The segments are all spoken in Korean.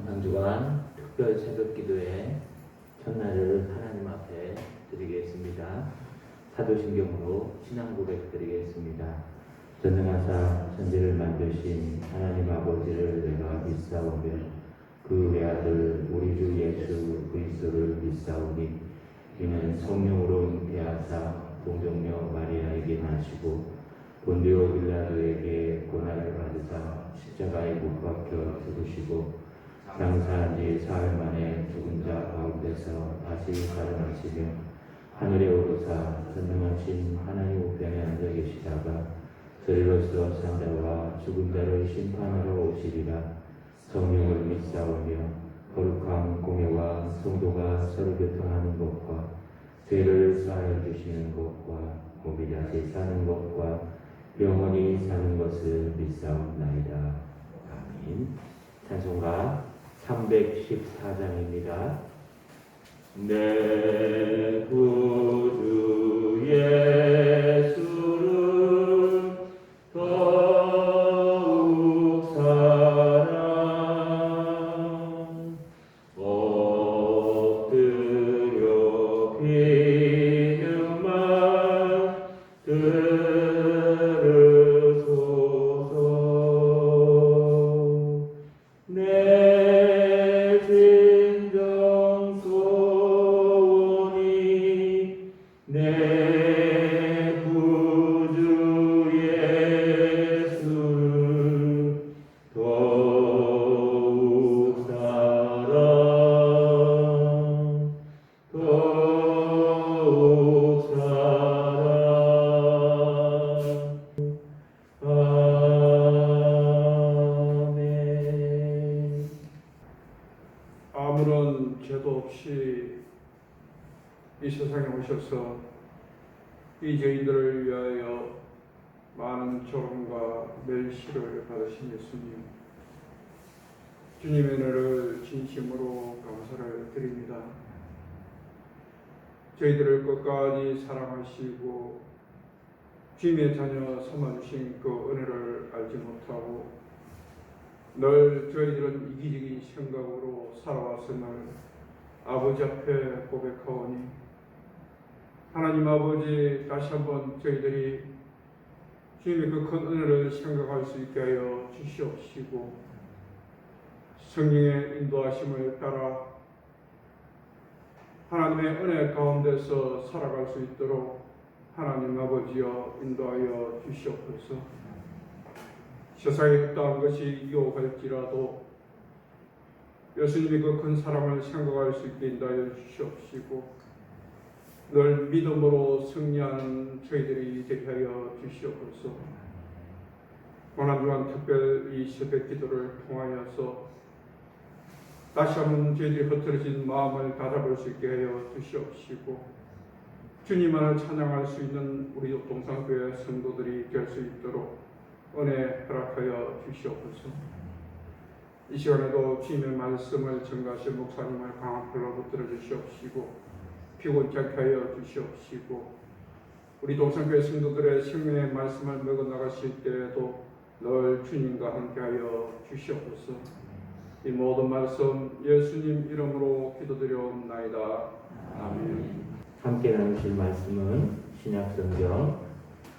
한 주간 특별 새벽 기도의 첫날을 하나님 앞에 드리겠습니다. 사도신경으로 신앙 고백 드리겠습니다. 전능하사 천지를 만드신 하나님 아버지를 내가 믿사오며 그 외아들 우리 주 예수 그리스도를 믿사오니 이는 성령으로 잉태하사 동정녀 마리아에게 나시고 본디오 빌라도에게 고난을 받으사 십자가에 못 박혀 죽으시고 장사한 지 사흘 만에 죽은 자 가운데서 다시 살아나시며 하늘에 오르사 전능하신 하나님 우편에 앉아 계시다가 저리로서 산 자와 죽은 자를 심판하러 오시리라. 성령을 믿사오며 거룩한 공예와 성도가 서로 교통하는 것과 죄를 사하여 주시는 것과 몸이 다시 사는 것과 영원히 사는 것을 믿사옵나이다. 아멘. 찬송가 314장입니다. 내 구주 예수를 더욱 사랑 엎드려 비는 말 들으소서. 내 진정 소원이 내 구주 예수를 더욱 사랑 더욱 사랑. 아멘. 아무런 죄도 없이 이 세상에 오셔서 이 죄인들을 위하여 많은 조롱과 멸시를 받으신 예수님, 주님의 은혜를 진심으로 감사를 드립니다. 저희들을 끝까지 사랑하시고 주님의 자녀 삼아주신 그 은혜를 알지 못하고 늘 저희들은 이기적인 생각으로 살아왔음을 아버지 앞에 고백하오니 하나님 아버지, 다시 한번 저희들이 주님의 그 큰 은혜를 생각할 수 있게 하여 주시옵시고 성령의 인도하심을 따라 하나님의 은혜 가운데서 살아갈 수 있도록 하나님 아버지여 인도하여 주시옵소서. 세상에 어떠한 것이 유혹할지라도 예수님의 그 큰 사랑을 생각할 수 있게 인도하여 주시옵시고 늘 믿음으로 승리하는 저희들이 되게 하여 주시옵소서. 오늘 주간 특별히 새벽 기도를 통하여서 다시 한번 저희들이 흐트러진 마음을 다잡을 수 있게 하여 주시옵시고 주님만을 찬양할 수 있는 우리 동산교회 성도들이 될 수 있도록 은혜 허락하여 주시옵소서. 이 시간에도 주님의 말씀을 전가하실 목사님을 강한 불로 붙들어 주시옵시고 피곤치 않게 하여 주시옵시고 우리 동산교회 성도들의 생명의 말씀을 먹어 나가실 때에도 늘 주님과 함께 하여 주시옵소서. 이 모든 말씀 예수님 이름으로 기도드려옵나이다. 아멘. 함께 나누실 말씀은 신약성경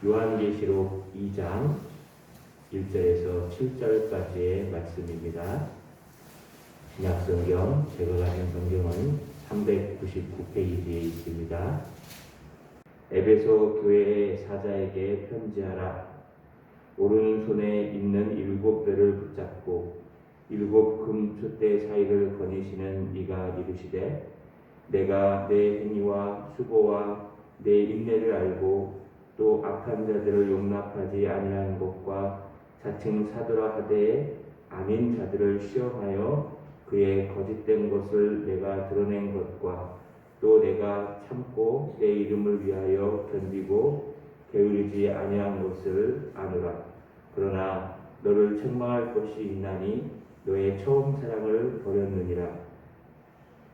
요한계시록 2장 1절에서 7절까지의 말씀입니다. 신약성경 제가 가진 성경은 399페이지에 있습니다. 에베소 교회의 사자에게 편지하라. 오른손에 있는 7별을 붙잡고 7 금촛대 사이를 거니시는 이가 이르시되 내가 내 행위와 수고와 내 인내를 알고 또 악한 자들을 용납하지 아니한 것과 자칭 사도라 하되 아닌 자들을 시험하여 그의 거짓된 것을 내가 드러낸 것과 또 내가 참고 내 이름을 위하여 견디고 게으르지 아니한 것을 아노라. 그러나 너를 책망할 것이 있나니 너의 처음 사랑을 버렸느니라.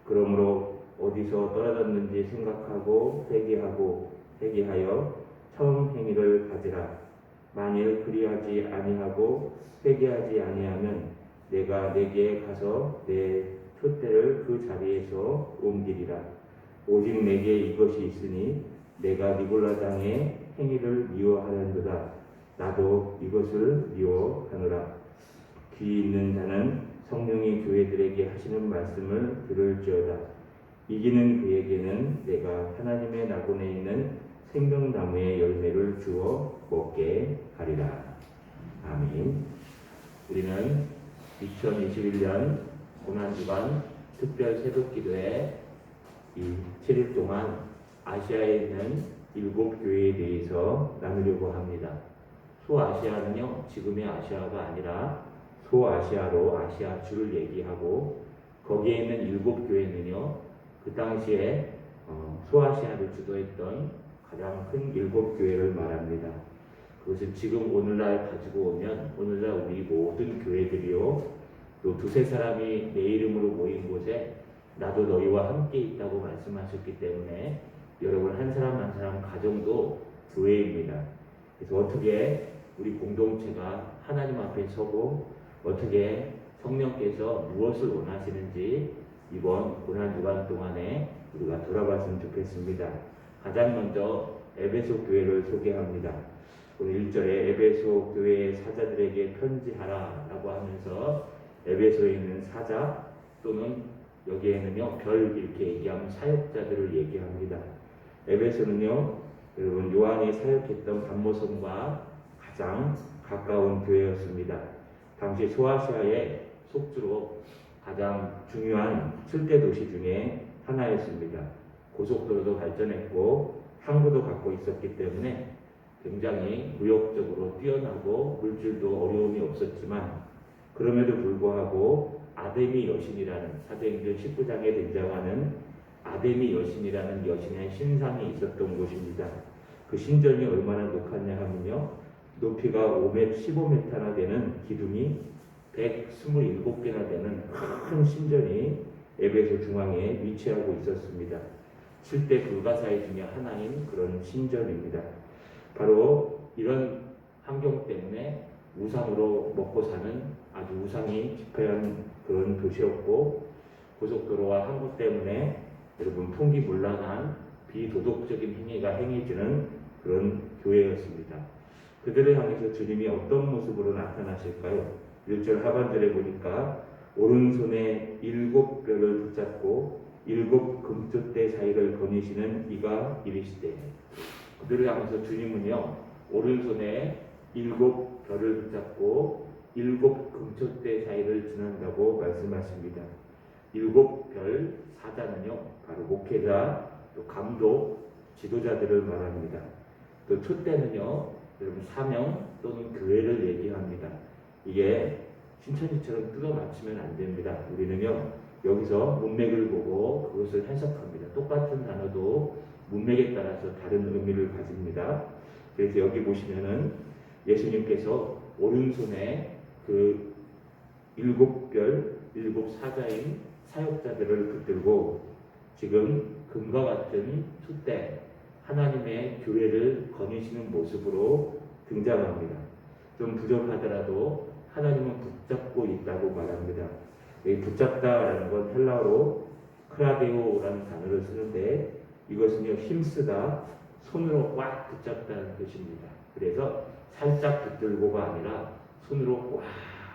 그러므로 어디서 떨어졌는지 생각하고 회개하여 처음 행위를 가지라. 만일 그리하지 아니하고 회개하지 아니하면 내가 내게 가서 내 촛대를 그 자리에서 옮기리라. 오직 내게 이것이 있으니 내가 니골라 당의 행위를 미워하는도다. 나도 이것을 미워하노라. 귀 있는 자는 성령이 교회들에게 하시는 말씀을 들을지어다. 이기는 그에게는 내가 하나님의 낙원에 있는 생명나무의 열매를 주어 먹게 하리라. 아멘. 우리는 2021년 고난주간 특별 새벽기도회 이 7일 동안 아시아에 있는 7교회에 대해서 나누려고 합니다. 소아시아는요, 지금의 아시아가 아니라 소아시아로 아시아주를 얘기하고, 거기에 있는 7교회는요, 그 당시에 소아시아를 주도했던 가장 큰 7교회를 말합니다. 그것을 지금 오늘날 가지고 오면, 오늘날 우리 모든 교회들이요, 또 두세 사람이 내 이름으로 모인 곳에 나도 너희와 함께 있다고 말씀하셨기 때문에 여러분 한 사람 한 사람 가정도 교회입니다. 그래서 어떻게 우리 공동체가 하나님 앞에 서고 어떻게 성령께서 무엇을 원하시는지 이번 고난주간 동안에 우리가 돌아봤으면 좋겠습니다. 가장 먼저 에베소 교회를 소개합니다. 오늘 1절에 에베소 교회의 사자들에게 편지하라 라고 하면서 에베소에 있는 사자 또는 여기에는요 별 이렇게 얘기하면 사역자들을 얘기합니다. 에베소는요 여러분 요한이 사역했던 반모섬과 가장 가까운 교회였습니다. 당시 소아시아의 속주로 가장 중요한 7대 도시 중에 하나였습니다. 고속도로도 발전했고 항구도 갖고 있었기 때문에 굉장히 무역적으로 뛰어나고 물질도 어려움이 없었지만 그럼에도 불구하고 아데미 여신이라는 사도행전 19장에 등장하는 아데미 여신이라는 여신의 신상이 있었던 곳입니다. 그 신전이 얼마나 높았냐 하면요. 높이가 15m나 되는 기둥이 127개나 되는 큰 신전이 에베소 중앙에 위치하고 있었습니다. 7대 불가사의 중에 하나인 그런 신전입니다. 바로 이런 환경 때문에 우상으로 먹고 사는 아주 우상이 집회한 그런 도시였고 고속도로와 항구 때문에 여러분 풍기문란한 비도덕적인 행위가 행해지는 그런 교회였습니다. 그들을 향해서 주님이 어떤 모습으로 나타나실까요? 1절 하반절에 보니까 오른손에 7뼈를 붙잡고 7 금쪽대 사이를 거니시는 이가 이르시되, 그들을 향해서 주님은요 오른손에 7뼈를 붙잡고 7 금쪽대 사이를 지난다고 말씀하십니다. 7별 사자는요 바로 목회자, 또 감독, 지도자들을 말합니다. 또 촛대는요 여러분 사명 또는 교회를 얘기합니다. 이게 신천지처럼 뜯어 맞추면 안 됩니다. 우리는요 여기서 문맥을 보고 그것을 해석합니다. 똑같은 단어도 문맥에 따라서 다른 의미를 가집니다. 그래서 여기 보시면은 예수님께서 오른손에 그 7별 7사자인 사역자들을 붙들고 지금 금과 같은 촛대 하나님의 교회를 거니시는 모습으로 등장합니다. 좀 부족하더라도 하나님은 붙잡고 있다고 말합니다. 여기 붙잡다라는 건 헬라어로 크라데오라는 단어를 쓰는데 이것은요 힘쓰다, 손으로 꽉 붙잡다는 뜻입니다. 그래서 살짝 붙들고가 아니라 손으로 꽉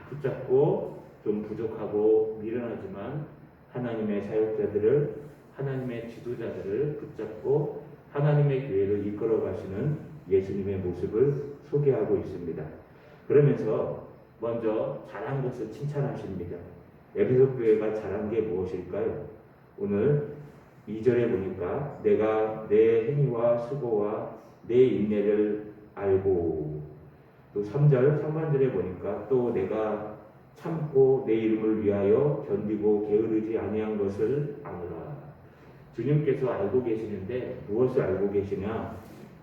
붙잡고 좀 부족하고 미련하지만 하나님의 사역자들을, 하나님의 지도자들을 붙잡고 하나님의 교회를 이끌어 가시는 예수님의 모습을 소개하고 있습니다. 그러면서 먼저 잘한 것을 칭찬하십니다. 에베소 교회가 잘한 게 무엇일까요? 오늘 2절에 보니까 내가 내 행위와 수고와 내 인내를 알고, 또 3절 상반절에 보니까 또 내가 참고 내 이름을 위하여 견디고 게으르지 아니한 것을 아노라. 주님께서 알고 계시는데 무엇을 알고 계시냐?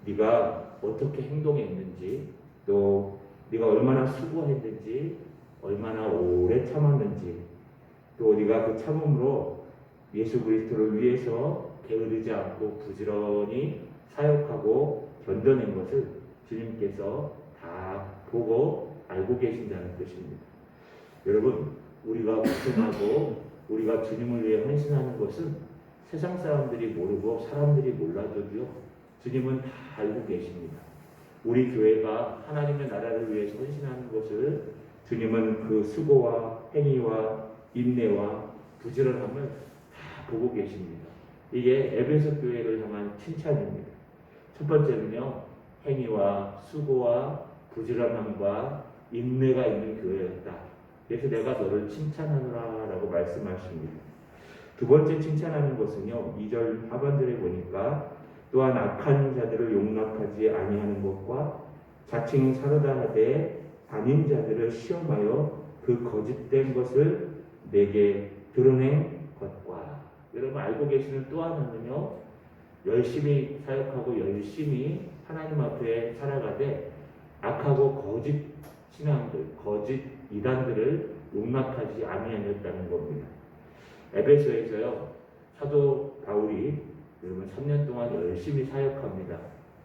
네가 어떻게 행동했는지, 또 네가 얼마나 수고했는지, 얼마나 오래 참았는지, 또 네가 그 참음으로 예수 그리스도를 위해서 게으르지 않고 부지런히 사역하고 견뎌낸 것을 주님께서 다 보고 알고 계신다는 뜻입니다. 여러분 우리가 고생하고 우리가 주님을 위해 헌신하는 것은 세상 사람들이 모르고 사람들이 몰라도요, 주님은 다 알고 계십니다. 우리 교회가 하나님의 나라를 위해서 헌신하는 것을 주님은 그 수고와 행위와 인내와 부지런함을 다 보고 계십니다. 이게 에베소 교회를 향한 칭찬입니다. 첫 번째는요, 행위와 수고와 부지런함과 인내가 있는 교회였다. 그래서 내가 너를 칭찬하노라 라고 말씀하십니다. 두 번째 칭찬하는 것은요, 2절 하반절에 보니까 또한 악한 자들을 용납하지 아니하는 것과 자칭 사르다 하되 아닌 자들을 시험하여 그 거짓된 것을 내게 드러낸 것과. 여러분 알고 계시는 또 하나는요, 열심히 사역하고 열심히 하나님 앞에 살아가되 악하고 거짓 신앙들, 거짓 이단들을 용납하지 아니하였다는 겁니다. 에베소에서요, 사도 바울이 여러분 3년 동안 열심히 사역합니다.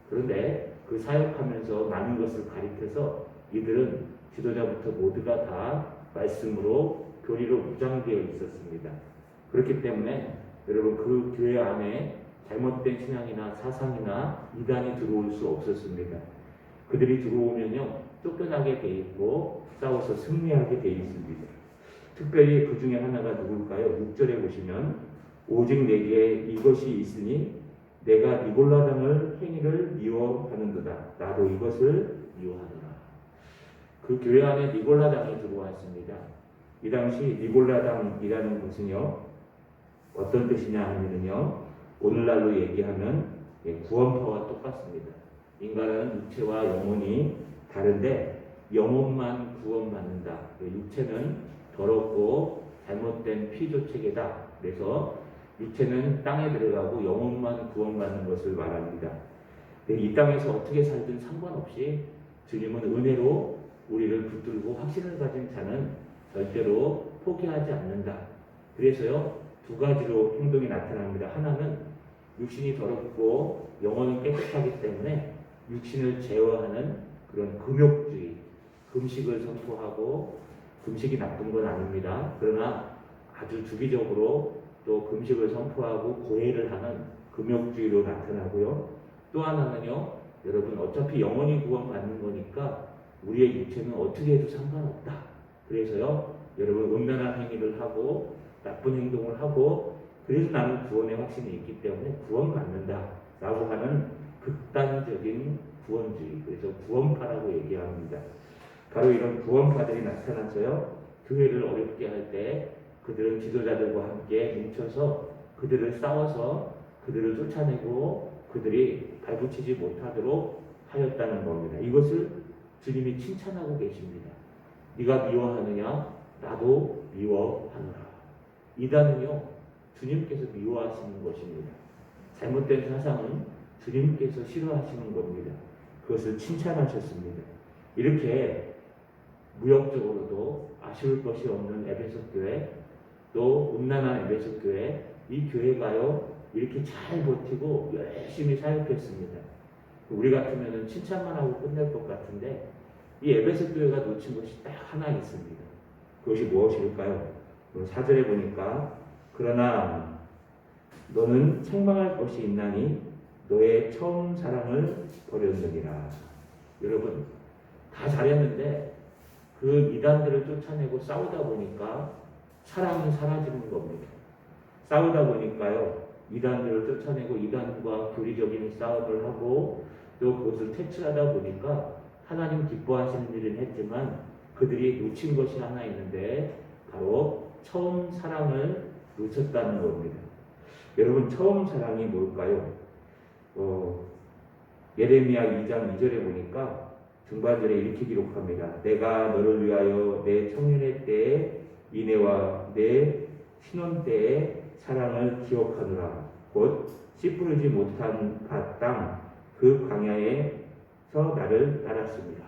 그런데 그 사역하면서 많은 것을 가리켜서 이들은 지도자부터 모두가 다 말씀으로 교리로 무장되어 있었습니다. 그렇기 때문에 여러분 그 교회 안에 잘못된 신앙이나 사상이나 이단이 들어올 수 없었습니다. 그들이 들어오면요, 쫓겨나게 돼 있고 싸워서 승리하게 돼 있습니다. 특별히 그 중에 하나가 누굴까요? 6절에 보시면 오직 내게 이것이 있으니 내가 니골라당을 행위를 미워하는도다. 나도 이것을 미워하노라. 그 교회 안에 니골라당이 들어왔습니다. 이 당시 니골라당이라는 것은요, 어떤 뜻이냐 하면요, 오늘날로 얘기하면 구원파와 똑같습니다. 인간은 육체와 영혼이 다른데 영혼만 구원받는다. 육체는 더럽고 잘못된 피조체계다. 그래서 육체는 땅에 들어가고 영혼만 구원받는 것을 말합니다. 이 땅에서 어떻게 살든 상관없이 주님은 은혜로 우리를 붙들고 확신을 가진 자는 절대로 포기하지 않는다. 그래서요, 두 가지로 행동이 나타납니다. 하나는 육신이 더럽고 영혼은 깨끗하기 때문에 육신을 제어하는 그런 금욕주의, 금식을 선포하고, 금식이 나쁜 건 아닙니다. 그러나 아주 주기적으로 또 금식을 선포하고 고해를 하는 금욕주의로 나타나고요. 또 하나는요, 여러분 어차피 영혼이 구원받는 거니까 우리의 육체는 어떻게 해도 상관없다. 그래서요, 여러분 음란한 행위를 하고 나쁜 행동을 하고 그래서 나는 구원의 확신이 있기 때문에 구원받는다 라고 하는 극단적인 구원주의, 그래서 구원파라고 얘기합니다. 바로 이런 구원파들이 나타나서요, 교회를 어렵게 할 때 그들은 지도자들과 함께 뭉쳐서 그들을 싸워서 그들을 쫓아내고 그들이 발붙이지 못하도록 하였다는 겁니다. 이것을 주님이 칭찬하고 계십니다. 네가 미워하느냐? 나도 미워하노라. 이단은요, 주님께서 미워하시는 것입니다. 잘못된 사상은 주님께서 싫어하시는 겁니다. 그것을 칭찬하셨습니다. 이렇게 무역적으로도 아쉬울 것이 없는 에베소 교회, 또 음란한 에베소 교회, 이 교회가요 이렇게 잘 버티고 열심히 사역했습니다. 우리 같으면 칭찬만 하고 끝낼 것 같은데 이 에베소 교회가 놓친 것이 딱 하나 있습니다. 그것이 무엇일까요? 4절에 보니까 그러나 너는 책망할 것이 있나니 너의 처음 사랑을 버렸느니라. 여러분 다 잘했는데 그 이단들을 쫓아내고 싸우다 보니까 사랑이 사라지는 겁니다. 싸우다 보니까요, 이단들을 쫓아내고 이단과 교리적인 싸움을 하고 또 그것을 퇴치하다 보니까 하나님 기뻐하시는 일은 했지만 그들이 놓친 것이 하나 있는데 바로 처음 사랑을 놓쳤다는 겁니다. 여러분 처음 사랑이 뭘까요? 예레미야 2장 2절에 보니까 중반절에 이렇게 기록합니다. 내가 너를 위하여 내 청년의 때에 인애와 내 신혼 때의 사랑을 기억하노라. 곧 씨 뿌리지 못한 밭 땅 그 광야에서 나를 따랐습니다.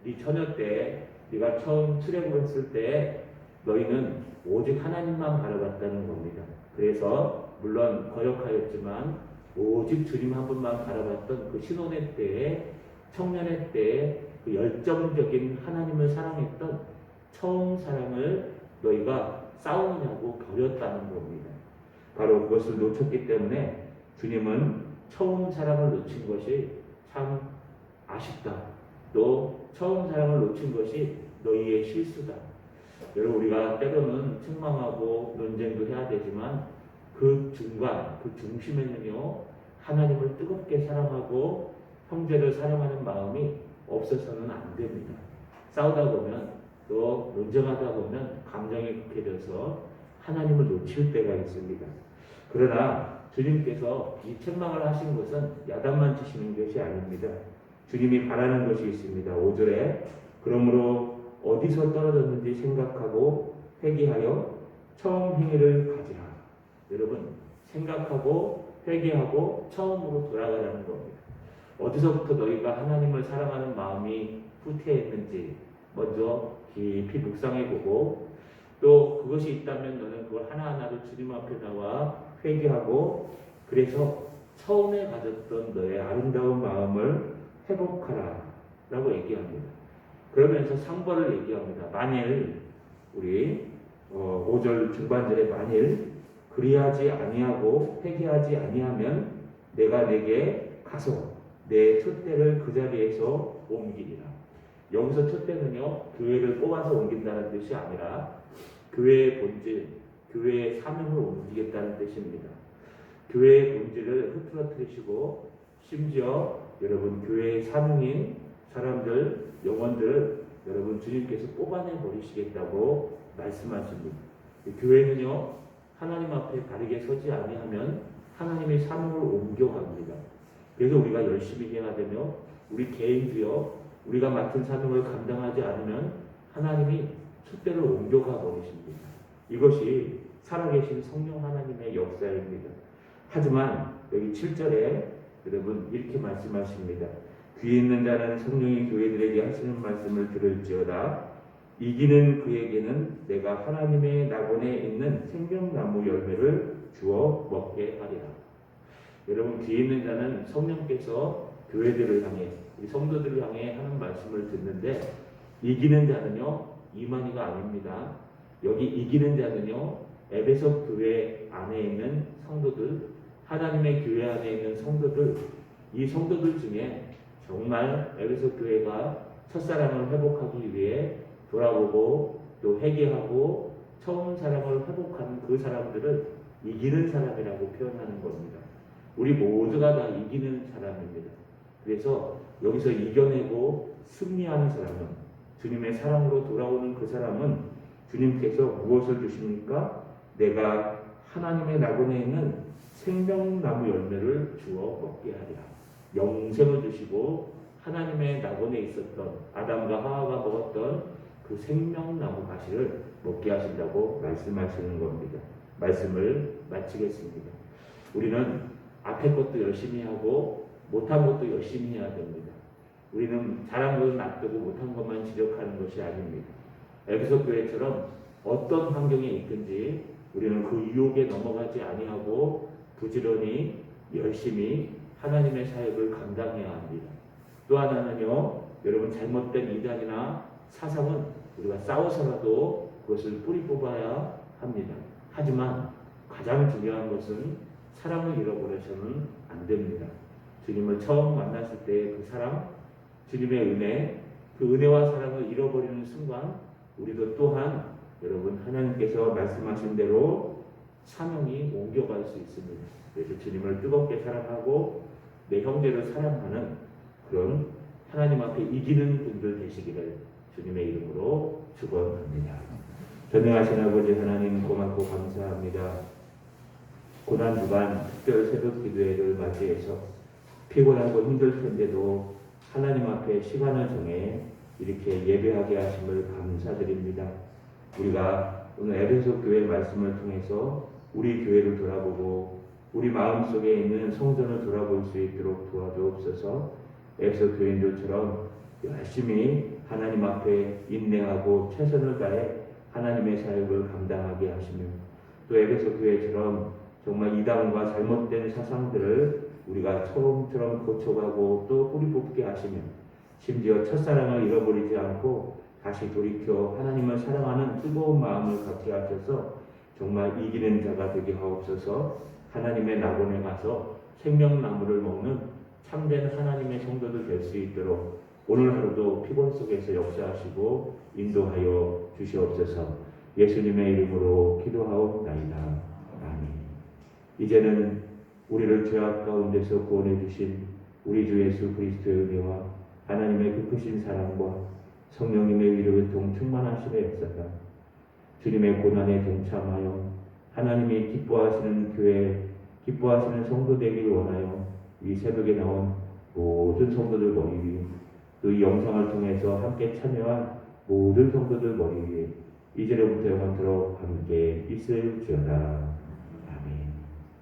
네 처녀 때 네가 처음 출애굽을 했을 때 너희는 오직 하나님만 바라봤다는 겁니다. 그래서 물론 거역하였지만 오직 주님 한 분만 바라봤던 그 신혼의 때에 청년의 때에 그 열정적인 하나님을 사랑했던 처음 사랑을 너희가 싸우느냐고 버렸다는 겁니다. 바로 그것을 놓쳤기 때문에 주님은 처음 사랑을 놓친 것이 참 아쉽다. 또 처음 사랑을 놓친 것이 너희의 실수다. 여러분, 우리가 때로는 책망하고 논쟁도 해야 되지만 그 중간, 그 중심에는요, 하나님을 뜨겁게 사랑하고 형제를 사랑하는 마음이 없어서는 안 됩니다. 싸우다 보면 또 논쟁하다 보면 감정이 급해져서 하나님을 놓칠 때가 있습니다. 그러나 주님께서 이 책망을 하신 것은 야단만 치시는 것이 아닙니다. 주님이 바라는 것이 있습니다. 5절에 그러므로 어디서 떨어졌는지 생각하고 회개하여 처음 행위를 가지라. 여러분, 생각하고 회개하고 처음으로 돌아가라는 겁니다. 어디서부터 너희가 하나님을 사랑하는 마음이 후퇴했는지 먼저 깊이 묵상해보고, 또 그것이 있다면 너는 그걸 하나하나로 주님 앞에 나와 회개하고, 그래서 처음에 가졌던 너의 아름다운 마음을 회복하라 라고 얘기합니다. 그러면서 상벌을 얘기합니다. 만일 우리 5절 중반절에 만일 그리하지 아니하고 회개하지 아니하면 내가 내게 가서 내 촛대를 그 자리에서 옮기리라. 여기서 촛대는요, 교회를 뽑아서 옮긴다는 뜻이 아니라 교회의 본질, 교회의 사명을 옮기겠다는 뜻입니다. 교회의 본질을 흐트러뜨리시고 심지어 여러분 교회의 사명인 사람들, 영혼들 여러분 주님께서 뽑아내 버리시겠다고 말씀하십니다. 교회는요, 하나님 앞에 바르게 서지 아니하면 하나님의 사명을 옮겨갑니다. 그래서 우리가 열심히 해야 되며 우리 개인도요, 우리가 맡은 사명을 감당하지 않으면 하나님이 촛대를 옮겨가 버리십니다. 이것이 살아계신 성령 하나님의 역사입니다. 하지만 여기 7절에 여러분 이렇게 말씀하십니다. 귀에 있는 자는 성령이 교회들에게 하시는 말씀을 들을지어다. 이기는 그에게는 내가 하나님의 낙원에 있는 생명나무 열매를 주어 먹게 하리라. 여러분, 귀에 있는 자는 성령께서 교회들을 향해, 우리 성도들을 향해 하는 말씀을 듣는데, 이기는 자는요, 이만희가 아닙니다. 여기 이기는 자는요, 에베소 교회 안에 있는 성도들, 하나님의 교회 안에 있는 성도들, 이 성도들 중에 정말 에베소 교회가 첫사랑을 회복하기 위해 돌아보고 또 회개하고 처음 사랑을 회복하는 그 사람들을 이기는 사람이라고 표현하는 겁니다. 우리 모두가 다 이기는 사람입니다. 그래서 여기서 이겨내고 승리하는 사람은, 주님의 사랑으로 돌아오는 그 사람은 주님께서 무엇을 주십니까? 내가 하나님의 낙원에 있는 생명나무 열매를 주어 먹게 하리라. 영생을 주시고 하나님의 낙원에 있었던 아담과 하와가 먹었던 그 생명나무 가시를 먹게 하신다고 말씀하시는 겁니다. 말씀을 마치겠습니다. 우리는 앞에 것도 열심히 하고 못한 것도 열심히 해야 됩니다. 우리는 잘한 것은 놔두고 못한 것만 지적하는 것이 아닙니다. 에베소 교회처럼 어떤 환경에 있든지 우리는 그 유혹에 넘어가지 아니하고 부지런히 열심히 하나님의 사역을 감당해야 합니다. 또 하나는요, 여러분 잘못된 이단이나 사상은 우리가 싸워서라도 그것을 뿌리 뽑아야 합니다. 하지만 가장 중요한 것은 사랑을 잃어버려서는 안 됩니다. 주님을 처음 만났을 때의 그 사랑, 주님의 은혜, 그 은혜와 사랑을 잃어버리는 순간 우리도 또한 여러분 하나님께서 말씀하신 대로 사명이 옮겨갈 수 있습니다. 그래서 주님을 뜨겁게 사랑하고 내 형제를 사랑하는 그런 하나님 앞에 이기는 분들 되시기를 주님의 이름으로 축원합니다. 전능하신 아버지 하나님 고맙고 감사합니다. 고난주간 특별 새벽 기도회를 맞이해서 피곤하고 힘들 텐데도 하나님 앞에 시간을 정해 이렇게 예배하게 하심을 감사드립니다. 우리가 오늘 에베소 교회 말씀을 통해서 우리 교회를 돌아보고 우리 마음속에 있는 성전을 돌아볼 수 있도록 도와주옵소서. 에베소 교인들처럼 열심히 하나님 앞에 인내하고 최선을 다해 하나님의 사역을 감당하게 하시며, 또 에베소 교회처럼 정말 이단과 잘못된 사상들을 우리가 처음처럼 고쳐가고 또 뿌리 뽑게 하시며, 심지어 첫사랑을 잃어버리지 않고 다시 돌이켜 하나님을 사랑하는 뜨거운 마음을 갖게 하셔서 정말 이기는 자가 되게 하옵소서. 하나님의 낙원에 가서 생명나무를 먹는 참된 하나님의 성도들 될 수 있도록 오늘 하루도 피곤 속에서 역사하시고 인도하여 주시옵소서. 예수님의 이름으로 기도하옵나이다. 아멘. 이제는 우리를 죄악 가운데서 구원해 주신 우리 주 예수 그리스도의 은혜와 하나님의 그 크신 사랑과 성령님의 위로교통 충만하심의 역사가 주님의 고난에 동참하여 하나님이 기뻐하시는 교회, 기뻐하시는 성도 되길 원하여 이 새벽에 나온 모든 성도들 머리 위, 또 이 영상을 통해서 함께 참여한 모든 성도들 머리 위에 이제로부터 영원토록 함께 있을지어다.